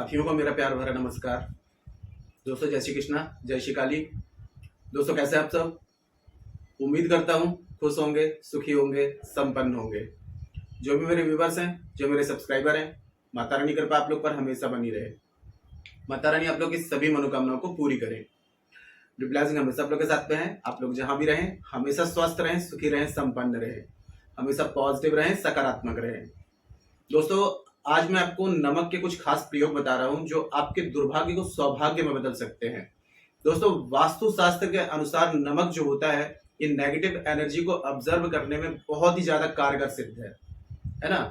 साथियों को मेरा प्यार भरा नमस्कार। दोस्तों जय श्री कृष्णा, जय श्री काली। दोस्तों कैसे आप सब? उम्मीद करता हूँ खुश होंगे, सुखी होंगे, संपन्न होंगे। जो भी मेरे व्यूवर्स हैं, जो मेरे सब्सक्राइबर हैं, माता रानी कृपा आप लोग पर हमेशा बनी रहे। माता रानी आप लोग की सभी मनोकामनाओं को पूरी करें। ब्लेसिंग हमेशा आप लोग के साथ पे हैं। आप लोग जहां भी रहें हमेशा स्वस्थ रहें, सुखी रहें, संपन्न रहें, हमेशा पॉजिटिव रहें, सकारात्मक रहें। दोस्तों आज मैं आपको नमक के कुछ खास प्रयोग बता रहा हूं जो आपके दुर्भाग्य को सौभाग्य में बदल सकते हैं। दोस्तों वास्तु शास्त्र के अनुसार नमक जो होता है ये नेगेटिव एनर्जी को ऑब्जर्व करने में बहुत ही ज्यादा कारगर सिद्ध है ना।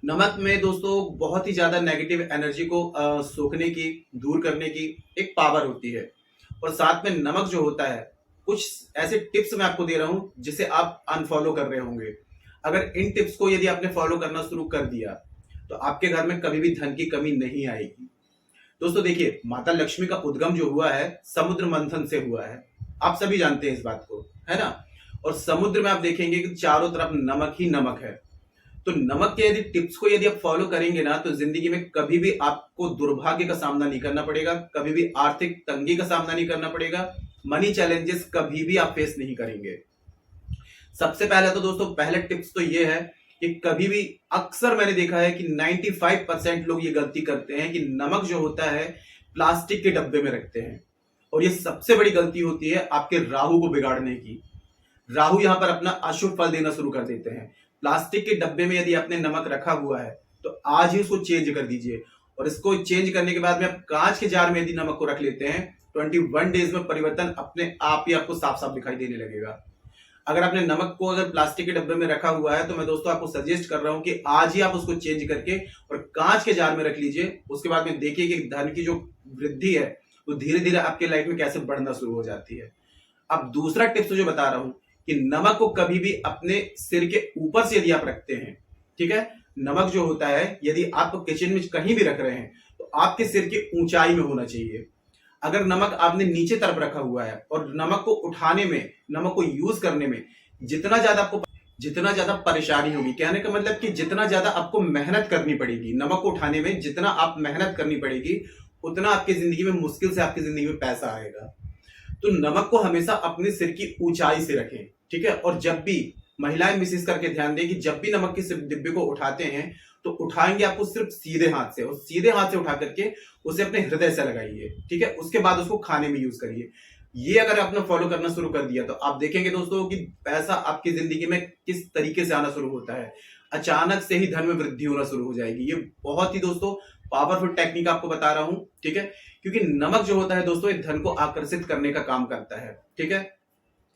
नमक में दोस्तों बहुत ही ज्यादा नेगेटिव एनर्जी को सोखने की, दूर करने की एक पावर होती है। और साथ में नमक जो होता है, कुछ ऐसे टिप्स मैं आपको दे रहा हूं जिसे आप अनफॉलो कर रहे होंगे। अगर इन टिप्स को यदि आपने फॉलो करना शुरू कर दिया तो आपके घर में कभी भी धन की कमी नहीं आएगी। दोस्तों देखिए, माता लक्ष्मी का उद्गम जो हुआ है समुद्र मंथन से हुआ है। आप सभी जानते हैं इस बात को, है ना। और समुद्र में आप देखेंगे कि चारों तरफ नमक ही नमक है। तो नमक के यदि टिप्स को यदि आप फॉलो करेंगे ना तो जिंदगी में कभी भी आपको दुर्भाग्य का सामना नहीं करना पड़ेगा, कभी भी आर्थिक तंगी का सामना नहीं करना पड़ेगा, मनी चैलेंजेस कभी भी आप फेस नहीं करेंगे। सबसे पहले तो दोस्तों पहले टिप्स तो ये है कि कभी भी, अक्सर मैंने देखा है कि 95% लोग ये गलती करते हैं कि नमक जो होता है प्लास्टिक के डब्बे में रखते हैं। और ये सबसे बड़ी गलती होती है आपके राहु को बिगाड़ने की। राहु यहां पर अपना अशुभ फल देना शुरू कर देते हैं। प्लास्टिक के डब्बे में यदि आपने नमक रखा हुआ है तो आज ही उसको चेंज कर दीजिए। और इसको चेंज करने के बाद में आप कांच के जार में यदि नमक को रख लेते हैं 21 डेज में परिवर्तन अपने आप ही आपको साफ साफ दिखाई देने लगेगा। अगर आपने नमक को अगर प्लास्टिक के डब्बे में रखा हुआ है तो मैं दोस्तों आपको सजेस्ट कर रहा हूं कि आज ही आप उसको चेंज करके और कांच के जार में रख लीजिए। उसके बाद में देखिए कि धन की जो वृद्धि है वो धीरे धीरे आपके लाइफ में कैसे बढ़ना शुरू हो जाती है। अब दूसरा टिप्स जो बता रहा हूं कि नमक को कभी भी अपने सिर के ऊपर से यदि आप रखते हैं, ठीक है, नमक जो होता है यदि आप किचन में कहीं भी रख रहे हैं तो आपके सिर की ऊंचाई में होना चाहिए। अगर नमक आपने नीचे तरफ रखा हुआ है और नमक को उठाने में, नमक को यूज करने में जितना ज्यादा परेशानी होगी, कहने का मतलब कि जितना ज्यादा आपको मेहनत करनी पड़ेगी, नमक को उठाने में जितना आप मेहनत करनी पड़ेगी उतना आपकी जिंदगी में मुश्किल से आपकी जिंदगी में पैसा आएगा। तो नमक को हमेशा अपने सिर की ऊंचाई से रखें, ठीक है। और जब भी महिलाएं विशेष करके ध्यान दें कि जब भी नमक के डिब्बे को उठाते हैं तो उठाएंगे आपको सिर्फ सीधे हाथ से, और सीधे हाथ से उठा करके उसे अपने हृदय से लगाइए, ठीक है। उसके बाद उसको खाने में यूज करिए। ये अगर आपने फॉलो करना शुरू कर दिया तो आप देखेंगे दोस्तों कि पैसा आपकी जिंदगी में किस तरीके से आना शुरू होता है। अचानक से ही धन में वृद्धि होना शुरू हो जाएगी। ये बहुत ही दोस्तों पावरफुल टेक्निक आपको बता रहा हूं, ठीक है। क्योंकि नमक जो होता है दोस्तों ये धन को आकर्षित करने का काम करता है, ठीक है।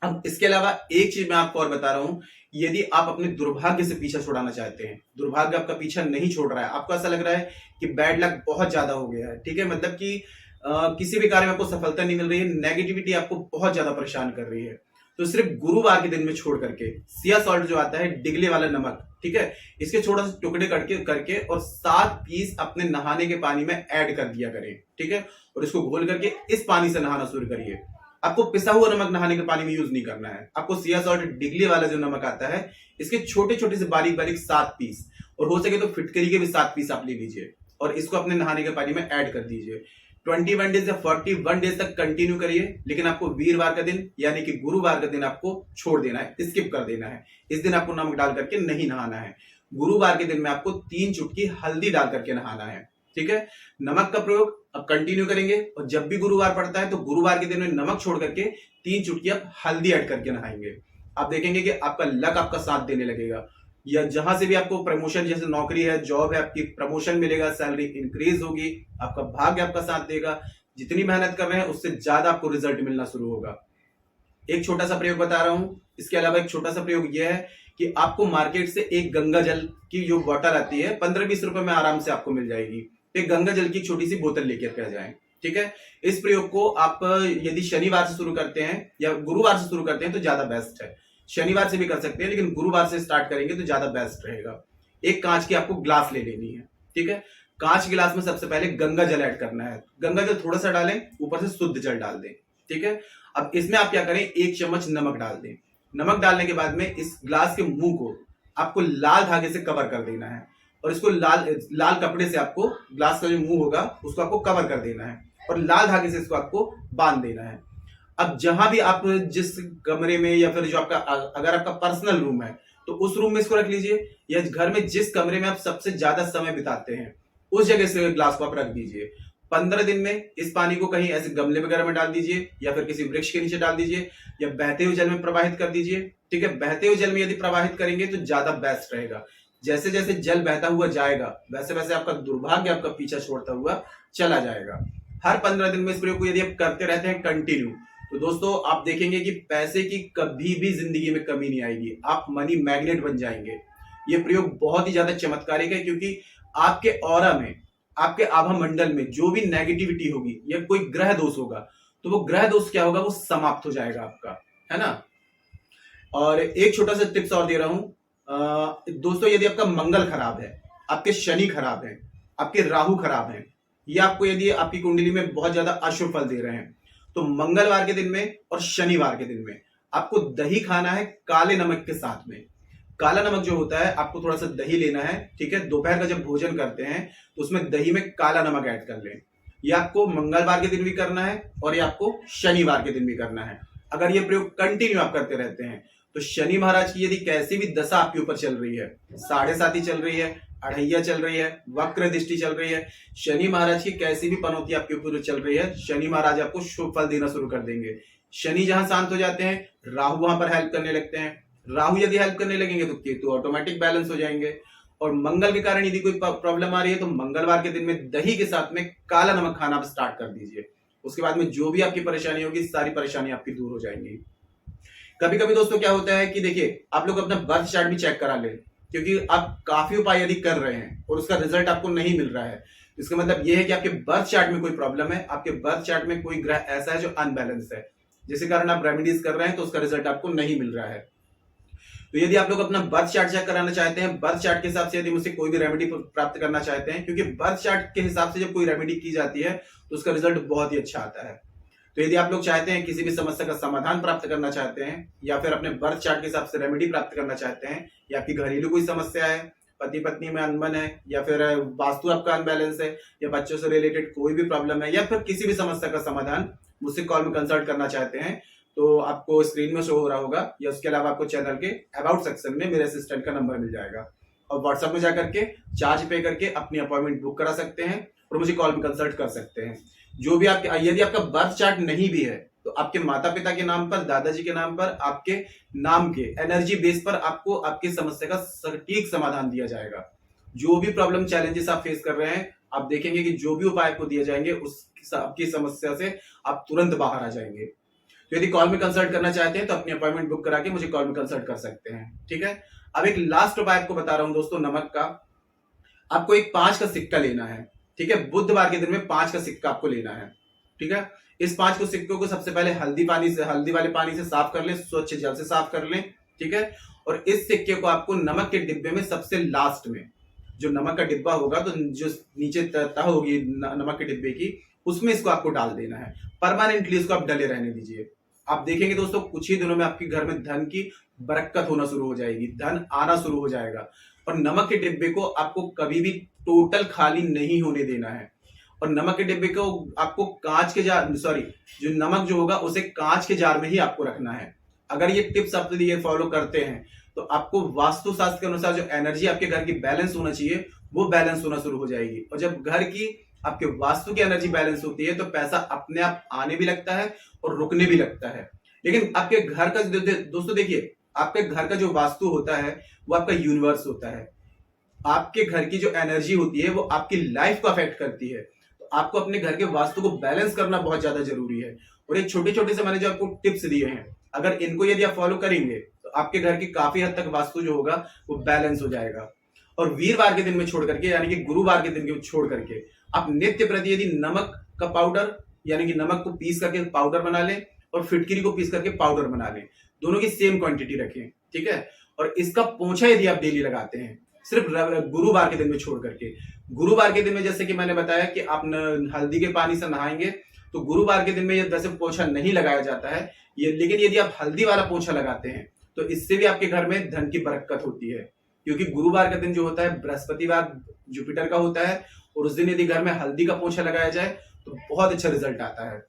अब इसके अलावा एक चीज मैं आपको और बता रहा हूं, यदि आप अपने दुर्भाग्य से पीछा छुड़ाना चाहते हैं, दुर्भाग्य आपका पीछा नहीं छोड़ रहा है, आपको ऐसा लग रहा है कि बैड लक बहुत ज्यादा हो गया है, ठीक है, मतलब कि किसी भी कार्य में आपको सफलता नहीं मिल रही है, नेगेटिविटी आपको बहुत ज्यादा परेशान कर रही है, तो सिर्फ गुरुवार के दिन में छोड़ करके सिया सॉल्ट जो आता है, डिगले वाला नमक, ठीक है, इसके छोटा सा टुकड़े करके और 7 पीस अपने नहाने के पानी में ऐड कर दिया करें, ठीक है। और इसको घोल करके इस पानी से नहाना शुरू करिए। आपको पिसा हुआ नमक नहाने के पानी में यूज नहीं करना है। आपको सिया सॉल्ट डिगली वाला जो नमक आता है इसके छोटे छोटे से बारीक बारीक 7 पीस, और हो सके तो फिटकरी के भी 7 पीस आप ले लीजिए और इसको अपने नहाने के पानी में ऐड कर दीजिए। 21 डेज या 41 डेज तक कंटिन्यू करिए। लेकिन आपको वीरवार का दिन यानी कि गुरुवार का दिन आपको छोड़ देना है, स्किप कर देना है। इस दिन आपको नमक डाल करके नहीं नहाना है। गुरुवार के दिन में आपको 3 चुटकी हल्दी डाल करके नहाना है, ठीक है। नमक का प्रयोग अब कंटिन्यू करेंगे और जब भी गुरुवार पड़ता है तो गुरुवार के दिन में नमक छोड़ करके 3 चुटकी आप हल्दी ऐड करके नहाएंगे। आप देखेंगे कि आपका लक आपका साथ देने लगेगा। या जहां से भी आपको प्रमोशन, जैसे नौकरी है, जॉब है, आपकी प्रमोशन मिलेगा, सैलरी इंक्रीज होगी, आपका भाग्य आपका साथ देगा। जितनी मेहनत कर रहे हैं उससे ज्यादा आपको रिजल्ट मिलना शुरू होगा। एक छोटा सा प्रयोग बता रहा हूं। इसके अलावा एक छोटा सा प्रयोग यह है कि आपको मार्केट से एक गंगा जल की जो बॉटल आती है 15-20 रुपए में आराम से आपको मिल जाएगी। एक गंगा जल की छोटी सी बोतल लेकर आ जाएं, ठीक है। इस प्रयोग को आप यदि शनिवार से शुरू करते हैं या गुरुवार से शुरू करते हैं तो ज्यादा बेस्ट है। शनिवार से भी कर सकते हैं लेकिन गुरुवार से स्टार्ट करेंगे तो ज्यादा बेस्ट रहेगा। एक कांच की आपको ग्लास ले लेनी है, ठीक है। कांच गिलास में सबसे पहले गंगा जल ऐड करना है। गंगा जल थोड़ा सा डालें, ऊपर से शुद्ध जल डाल दें, ठीक है। अब इसमें आप क्या करें, 1 चम्मच नमक डाल दें। नमक डालने के बाद में इस ग्लास के मुंह को आपको लाल धागे से कवर कर देना है। और इसको लाल लाल कपड़े से आपको ग्लास का जो मुंह होगा उसको आपको कवर कर देना है और लाल धागे से इसको आपको बांध देना है। अब जहां भी आप जिस कमरे में या फिर जो आपका अगर आपका पर्सनल रूम है तो उस रूम में इसको रख लीजिए, या घर में जिस कमरे में आप सबसे ज्यादा समय बिताते हैं उस जगह से ग्लास को आप रख दीजिए। 15 दिन में इस पानी को कहीं ऐसे गमले वगैरह में डाल दीजिए या फिर किसी वृक्ष के नीचे डाल दीजिए या बहते हुए जल में प्रवाहित कर दीजिए। ठीक है, बहते हुए जल में यदि प्रवाहित करेंगे तो ज्यादा बेस्ट रहेगा। जैसे जैसे जल बहता हुआ जाएगा वैसे वैसे आपका दुर्भाग्य आपका पीछा छोड़ता हुआ चला जाएगा। हर 15 दिन में इस प्रयोग को यदि आप करते रहते हैं कंटिन्यू, तो दोस्तों आप देखेंगे कि पैसे की कभी भी जिंदगी में कमी नहीं आएगी, आप मनी मैग्नेट बन जाएंगे। ये प्रयोग बहुत ही ज्यादा चमत्कारिक है क्योंकि आपके ऑरा में, आपके आभा मंडल में जो भी नेगेटिविटी होगी या कोई ग्रह दोष होगा तो वो ग्रह दोष क्या होगा, वो समाप्त हो जाएगा आपका, है ना। और एक छोटा सा टिप्स और दे रहा हूं दोस्तों, यदि आपका मंगल खराब है, आपके शनि खराब है, आपके राहु खराब है, या आपको यदि आपकी कुंडली में बहुत ज्यादा अशुभ फल दे रहे हैं, तो मंगलवार के दिन में और शनिवार के दिन में आपको दही खाना है काले नमक के साथ में। काला नमक जो होता है, आपको थोड़ा सा दही लेना है, ठीक है, दोपहर का जब भोजन करते हैं तो उसमें दही में काला नमक ऐड कर लें। ये आपको मंगलवार के दिन भी करना है और ये आपको शनिवार के दिन भी करना है। अगर ये प्रयोग कंटिन्यू आप करते रहते हैं तो शनि महाराज की यदि कैसी भी दशा आपके ऊपर चल रही है, 7.5 चल रही है, अढ़ैया चल रही है, वक्र दृष्टि चल रही है, शनि महाराज की कैसी भी पनौती आपके ऊपर चल रही है, शनि महाराज आपको शुभ फल देना शुरू कर देंगे। शनि जहां शांत हो जाते हैं, राहु वहां पर हेल्प करने लगते हैं, राहु यदि हेल्प करने लगेंगे तो केतु ऑटोमेटिक बैलेंस हो जाएंगे। और मंगल के कारण यदि कोई प्रॉब्लम आ रही है तो मंगलवार के दिन में दही के साथ में काला नमक खाना आप स्टार्ट कर दीजिए। उसके बाद में जो भी आपकी परेशानी होगी सारी परेशानी आपकी दूर हो जाएंगी। कभी कभी दोस्तों क्या होता है कि देखिए, आप लोग अपना बर्थ चार्ट भी चेक करा लें, क्योंकि आप काफी उपाय यदि कर रहे हैं और उसका रिजल्ट आपको नहीं मिल रहा है, इसका मतलब यह है कि आपके बर्थ चार्ट में कोई प्रॉब्लम है, आपके बर्थ चार्ट में कोई ग्रह ऐसा है जो अनबैलेंस है, जिसके कारण आप रेमेडीज कर रहे हैं तो उसका रिजल्ट आपको नहीं मिल रहा है। तो यदि आप लोग अपना बर्थ चार्ट चेक कराना चाहते हैं, बर्थ चार्ट के हिसाब से यदि मुझसे कोई भी रेमेडी प्राप्त करना चाहते हैं, क्योंकि बर्थ चार्ट के हिसाब से जब कोई रेमेडी की जाती है तो उसका रिजल्ट बहुत ही अच्छा आता है। तो यदि आप लोग चाहते हैं किसी भी समस्या का समाधान प्राप्त करना चाहते हैं या फिर अपने बर्थ चार्ट के हिसाब से रेमेडी प्राप्त करना चाहते हैं, या आपकी घरेलू कोई समस्या है, पति पत्नी में अनबन है, या फिर वास्तु आपका अनबैलेंस है, या बच्चों से रिलेटेड कोई भी प्रॉब्लम है, या फिर किसी भी समस्या का समाधान मुझसे कॉल में कंसल्ट करना चाहते हैं, तो आपको स्क्रीन में शो हो रहा होगा या उसके अलावा आपको चैनल के अबाउट सेक्शन में मेरे असिस्टेंट का नंबर मिल जाएगा और व्हाट्सएप में जाकर के चार्ज पे करके अपनी अपॉइंटमेंट बुक करा सकते हैं और मुझे कॉल में कंसल्ट कर सकते हैं। जो भी आपके, यदि आपका बर्थ चार्ट नहीं भी है तो आपके माता पिता के नाम पर, दादाजी के नाम पर, आपके नाम के एनर्जी बेस पर आपको आपकी समस्या का सटीक समाधान दिया जाएगा। जो भी प्रॉब्लम चैलेंजेस आप फेस कर रहे हैं, आप देखेंगे कि जो भी उपाय आपको दिए जाएंगे उस आपकी समस्या से आप तुरंत बाहर आ जाएंगे। तो यदि कॉल में कंसल्ट करना चाहते हैं तो अपनी अपॉइंटमेंट बुक करा के मुझे कॉल में कंसल्ट कर सकते हैं। ठीक है, अब एक लास्ट उपाय आपको बता रहा हूं दोस्तों, नमक का। आपको एक 5 का सिक्का लेना है, ठीक है, बुधवार के दिन में 5 का सिक्का आपको लेना है। ठीक है, इस 5 को सिक्कों को सबसे पहले हल्दी वाले पानी से साफ कर लें, स्वच्छ जल से साफ कर लें। ठीक है, और इस सिक्के को आपको नमक के डिब्बे में सबसे लास्ट में, जो नमक का डिब्बा होगा तो जो नीचे तह होगी नमक के डिब्बे की, उसमें इसको आपको डाल देना है। परमानेंटली इसको आप डले रहने दीजिए। आप देखेंगे दोस्तों कुछ ही दिनों में आपके घर में धन की बरकत होना शुरू हो जाएगी, धन आना शुरू हो जाएगा। और नमक के डिब्बे को आपको कभी भी टोटल खाली नहीं होने देना है। और नमक के डिब्बे को आपको कांच के जार, जो नमक जो होगा उसे कांच के जार में ही आपको रखना है। अगर ये टिप्स आप ये फॉलो करते हैं तो आपको वास्तुशास्त्र के अनुसार जो एनर्जी आपके घर की बैलेंस होना चाहिए वो बैलेंस होना शुरू हो जाएगी। और जब घर की आपके वास्तु की एनर्जी बैलेंस होती है तो पैसा अपने आप आने भी लगता है और रुकने भी लगता है। लेकिन आपके घर का दोस्तों देखिए, आपके घर का जो वास्तु होता है वो आपका यूनिवर्स होता है। आपके घर की जो एनर्जी होती है वो आपकी लाइफ को अफेक्ट करती है। तो आपको अपने घर के वास्तु को बैलेंस करना बहुत ज्यादा जरूरी है। और एक छोटे छोटे से मैंने जो आपको टिप्स दिए हैं, अगर इनको यदि आप फॉलो करेंगे तो आपके घर की काफी हद तक वास्तु जो होगा वो बैलेंस हो जाएगा। और वीरवार के दिन में छोड़ करके, यानी कि गुरुवार के दिन के छोड़ करके, आप नित्य प्रति यदि नमक का पाउडर, यानी कि नमक को पीस करके पाउडर बना लें और फिटकिरी को पीस करके पाउडर बना लें, दोनों की सेम क्वांटिटी रखें। ठीक है, और इसका पोंछा यदि आप डेली लगाते हैं, सिर्फ गुरुवार के दिन में छोड़ करके, गुरुवार के दिन में जैसे कि मैंने बताया कि आप हल्दी के पानी से नहाएंगे तो गुरुवार के दिन में वैसे पोंछा नहीं लगाया जाता है ये, लेकिन यदि आप हल्दी वाला पोंछा लगाते हैं तो इससे भी आपके घर में धन की बरकत होती है। क्योंकि गुरुवार का दिन जो होता है बृहस्पतिवार जुपिटर का होता है, और उस दिन यदि घर में हल्दी का पोछा लगाया जाए तो बहुत अच्छा रिजल्ट आता है।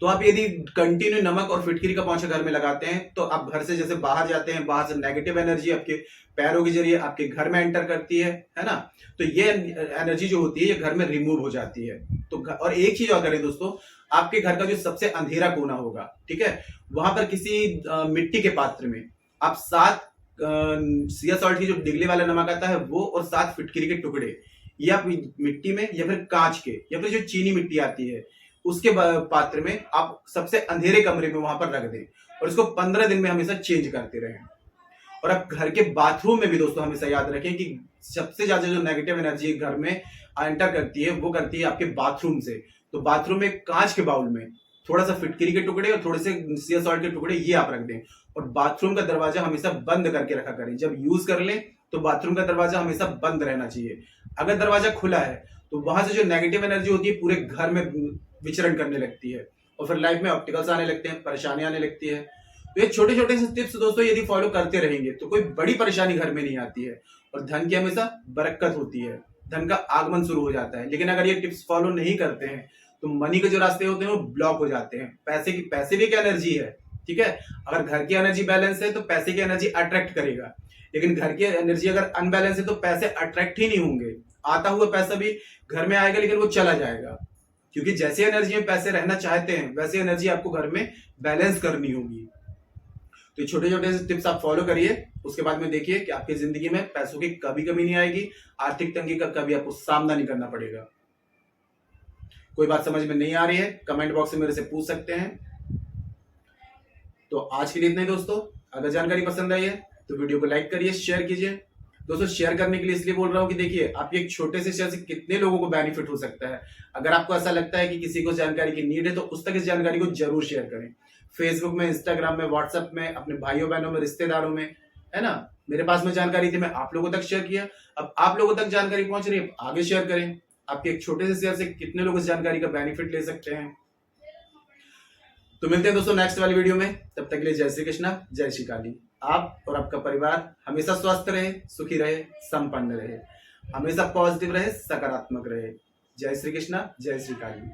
तो आप यदि कंटिन्यू नमक और फिटकरी का पोंछा घर में लगाते हैं तो आप घर से जैसे बाहर जाते हैं, बाहर से नेगेटिव एनर्जी आपके पैरों के जरिए आपके घर में एंटर करती है ना, तो ये एनर्जी जो होती है ये घर में रिमूव हो जाती है। तो और एक चीज और करें दोस्तों, आपके घर का जो सबसे अंधेरा कोना होगा, ठीक है, वहां पर किसी मिट्टी के पात्र में आप 7 सिया सॉल्ट की जो डिगले वाला नमक आता है वो और 7 फिटकरी के टुकड़े, ये आप मिट्टी में या फिर कांच के या फिर जो चीनी मिट्टी आती है उसके पात्र में आप सबसे अंधेरे कमरे में वहां पर रख दें, और इसको 15 दिन में हमेशा चेंज करते रहें। और आप घर के बाथरूम में भी दोस्तों हमेशा याद रखें कि सबसे ज्यादा जो नेगेटिव एनर्जी घर में एंटर करती है वो करती है आपके बाथरूम से। तो बाथरूम में कांच के बाउल में थोड़ा सा फिटकरी के टुकड़े और थोड़े से सिया सॉल्ट के टुकड़े ये आप रख दें, और बाथरूम का दरवाजा हमेशा बंद करके रखा करें। जब यूज कर लें तो बाथरूम का दरवाजा हमेशा बंद रहना चाहिए। अगर दरवाजा खुला है तो वहां से जो नेगेटिव एनर्जी होती है पूरे घर में विचरण करने लगती है, और फिर लाइफ में ऑब्स्टिकल्स आने लगते हैं, परेशानी आने लगती है। तो ये छोटे छोटे से टिप्स दोस्तों यदि फॉलो करते रहेंगे तो कोई बड़ी परेशानी घर में नहीं आती है, और धन की हमेशा बरकत होती है, धन का आगमन शुरू हो जाता है। लेकिन अगर ये टिप्स फॉलो नहीं करते हैं तो मनी के जो रास्ते होते हैं वो ब्लॉक हो जाते हैं। पैसे भी एक एनर्जी है, ठीक है, अगर घर की एनर्जी बैलेंस है तो पैसे की एनर्जी अट्रैक्ट करेगा, लेकिन घर की एनर्जी अगर अनबैलेंस है तो पैसे अट्रैक्ट ही नहीं होंगे। आता हुआ पैसा भी घर में आएगा लेकिन वो चला जाएगा, क्योंकि जैसे एनर्जी में पैसे रहना चाहते हैं वैसे एनर्जी आपको घर में बैलेंस करनी होगी। तो छोटे छोटे से टिप्स आप फॉलो करिए, उसके बाद में देखिए कि आपकी जिंदगी में पैसों की कभी कमी नहीं आएगी, आर्थिक तंगी का कभी आपको सामना नहीं करना पड़ेगा। कोई बात समझ में नहीं आ रही है कमेंट बॉक्स में मेरे से पूछ सकते हैं। तो आज के लिए इतना ही दोस्तों, अगर जानकारी पसंद आई है तो वीडियो को लाइक करिए, शेयर कीजिए। दोस्तों शेयर करने के लिए इसलिए बोल रहा हूं कि देखिए आपके एक छोटे से शेयर से कितने लोगों को बेनिफिट हो सकता है। अगर आपको ऐसा लगता है कि किसी को जानकारी की नीड है तो उस तक इस जानकारी को जरूर शेयर करें, फेसबुक में, इंस्टाग्राम में, व्हाट्सएप में, अपने भाइयों बहनों में, रिश्तेदारों में, है ना। मेरे पास में जानकारी थी, मैं आप लोगों तक शेयर किया, अब आप लोगों तक जानकारी पहुंच रही है, आगे शेयर करें। आपके एक छोटे से शेयर से कितने लोग इस जानकारी का बेनिफिट ले सकते हैं। तो मिलते हैं दोस्तों नेक्स्ट वाली वीडियो में, तब तक के लिए जय श्री कृष्णा, जय श्री काली। आप और आपका परिवार हमेशा स्वस्थ रहे, सुखी रहे, संपन्न रहे, हमेशा पॉजिटिव रहे, सकारात्मक रहे। जय श्री कृष्णा, जय श्री काली।